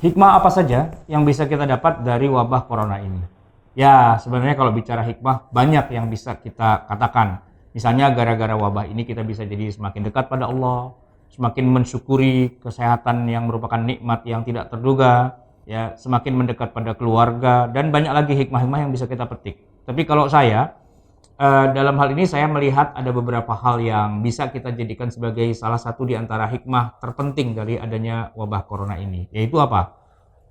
Hikmah apa saja yang bisa kita dapat dari wabah corona ini? Ya, sebenarnya kalau bicara hikmah, banyak yang bisa kita katakan. Misalnya gara-gara wabah ini kita bisa jadi semakin dekat pada Allah, semakin mensyukuri kesehatan yang merupakan nikmat yang tidak terduga, ya, semakin mendekat pada keluarga, dan banyak lagi hikmah-hikmah yang bisa kita petik. Tapi kalau saya, dalam hal ini saya melihat ada beberapa hal yang bisa kita jadikan sebagai salah satu di antara hikmah terpenting dari adanya wabah corona ini. Yaitu apa?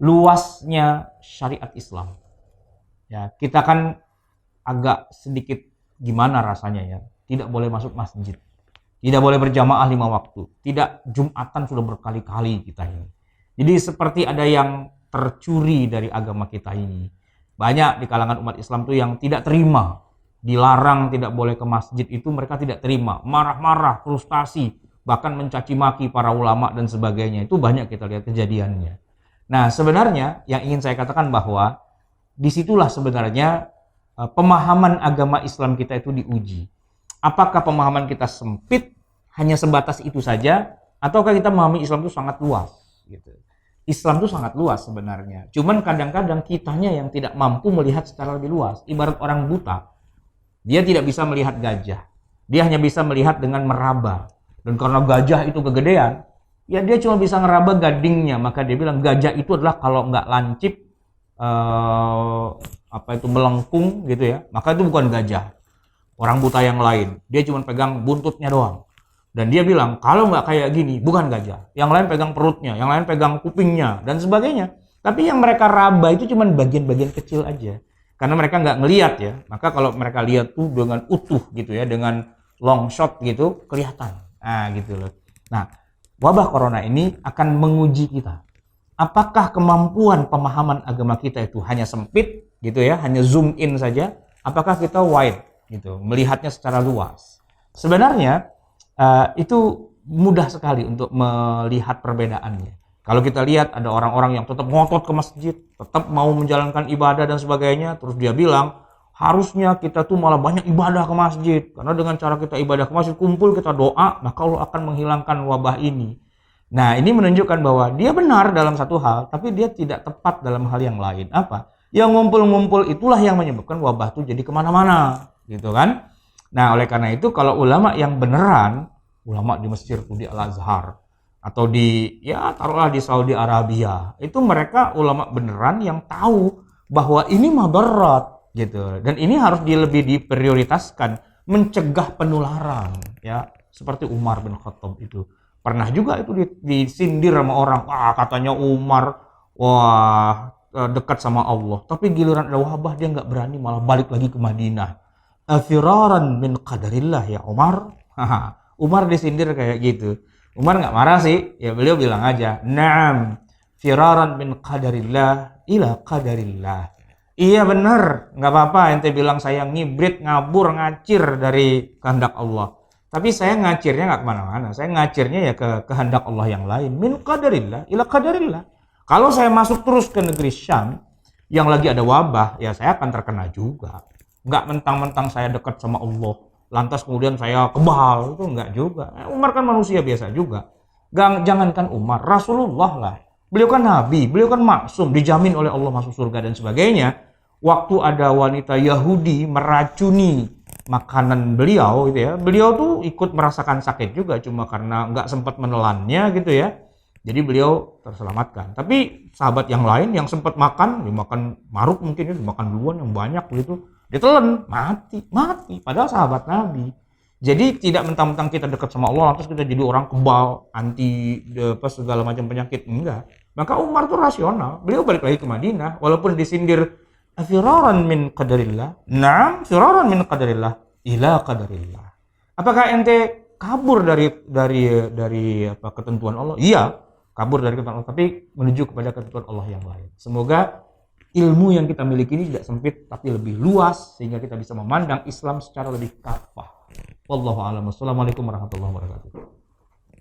Luasnya syariat Islam. Ya, kita kan agak sedikit gimana rasanya ya. Tidak boleh masuk masjid. Tidak boleh berjamaah 5 waktu. Tidak Jumatan sudah berkali-kali kita ini. Jadi seperti ada yang tercuri dari agama kita ini. Banyak di kalangan umat Islam tuh yang tidak terima. Dilarang tidak boleh ke masjid itu mereka tidak terima. Marah-marah, frustasi, bahkan mencaci maki para ulama dan sebagainya. Itu banyak kita lihat kejadiannya. Nah, sebenarnya yang ingin saya katakan bahwa disitulah sebenarnya pemahaman agama Islam kita itu diuji. Apakah pemahaman kita sempit, hanya sebatas itu saja, ataukah kita memahami Islam itu sangat luas? Gitu. Islam itu sangat luas sebenarnya. Cuman kadang-kadang kitanya yang tidak mampu melihat secara lebih luas. Ibarat orang buta, dia tidak bisa melihat gajah. Dia hanya bisa melihat dengan meraba. Dan karena gajah itu kegedean, ya dia cuma bisa ngeraba gadingnya. Maka dia bilang gajah itu adalah kalau nggak lancip, melengkung gitu ya, maka itu bukan gajah. Orang buta yang lain, dia cuma pegang buntutnya doang. Dan dia bilang, kalau nggak kayak gini, bukan gajah. Yang lain pegang perutnya, yang lain pegang kupingnya, dan sebagainya. Tapi yang mereka raba itu cuma bagian-bagian kecil aja. Karena mereka nggak ngelihat ya. Maka kalau mereka lihat tuh dengan utuh gitu ya, dengan long shot gitu, kelihatan. Nah gitu loh. Nah, wabah corona ini akan menguji kita. Apakah kemampuan pemahaman agama kita itu hanya sempit gitu ya, hanya zoom in saja? Apakah kita wide gitu, melihatnya secara luas? Sebenarnya itu mudah sekali untuk melihat perbedaannya. Kalau kita lihat ada orang-orang yang tetap ngotot ke masjid, tetap mau menjalankan ibadah dan sebagainya, terus dia bilang harusnya kita tuh malah banyak ibadah ke masjid, karena dengan cara kita ibadah ke masjid, kumpul kita doa, maka Allah akan menghilangkan wabah ini. Nah, ini menunjukkan bahwa dia benar dalam satu hal, tapi dia tidak tepat dalam hal yang lain. Apa? Yang ngumpul-ngumpul itulah yang menyebabkan wabah itu jadi kemana-mana, gitu kan? Nah, oleh karena itu kalau ulama yang beneran, ulama di Mesir itu di Al-Azhar, atau di, ya taruhlah di Saudi Arabia, itu mereka ulama beneran yang tahu bahwa ini madarat, gitu. Dan ini harus lebih diprioritaskan, mencegah penularan, ya. Seperti Umar bin Khattab itu. Pernah juga itu disindir sama orang, katanya Umar, dekat sama Allah. Tapi giliran ada wabah dia nggak berani, malah balik lagi ke Madinah. Afiraran min qadarillah ya Umar. Umar disindir kayak gitu. Umar nggak marah sih, ya beliau bilang aja, Naam, firaran min qadarillah ila qadarillah. Iya benar, nggak apa-apa ente bilang saya ngibrit, ngabur, ngacir dari kehendak Allah. Tapi saya ngacirnya nggak kemana-mana. Saya ngacirnya ya ke kehendak Allah yang lain. Min qadarillah ila qadarillah. Kalau saya masuk terus ke negeri Syam yang lagi ada wabah, ya saya akan terkena juga. Nggak mentang-mentang saya dekat sama Allah, lantas kemudian saya kebal, itu nggak juga. Umar kan manusia biasa juga. Jangankan Umar, Rasulullah lah. Beliau kan Nabi, beliau kan maksum, dijamin oleh Allah masuk surga dan sebagainya. Waktu ada wanita Yahudi meracuni makanan beliau gitu ya, beliau tuh ikut merasakan sakit juga, cuma karena nggak sempat menelannya gitu ya, jadi beliau terselamatkan. Tapi sahabat yang lain yang sempat makan, dimakan maruk mungkin ya, dimakan duluan yang banyak begitu, ditelan, mati, padahal sahabat Nabi. Jadi tidak mentang-mentang kita dekat sama Allah lantas kita jadi orang kebal, anti segala macam penyakit, enggak. Maka Umar tuh rasional, beliau balik lagi ke Madinah walaupun disindir firaran min qadarillah. Naam, firaran min qadarillah ila qadarillah. Apakah ente kabur dari ketentuan Allah? Iya, kabur dari ketentuan Allah, tapi menuju kepada ketentuan Allah yang lain. Semoga ilmu yang kita miliki ini tidak sempit tapi lebih luas sehingga kita bisa memandang Islam secara lebih kafah. Wallahu a'lam. Wassalamualaikum warahmatullahi wabarakatuh.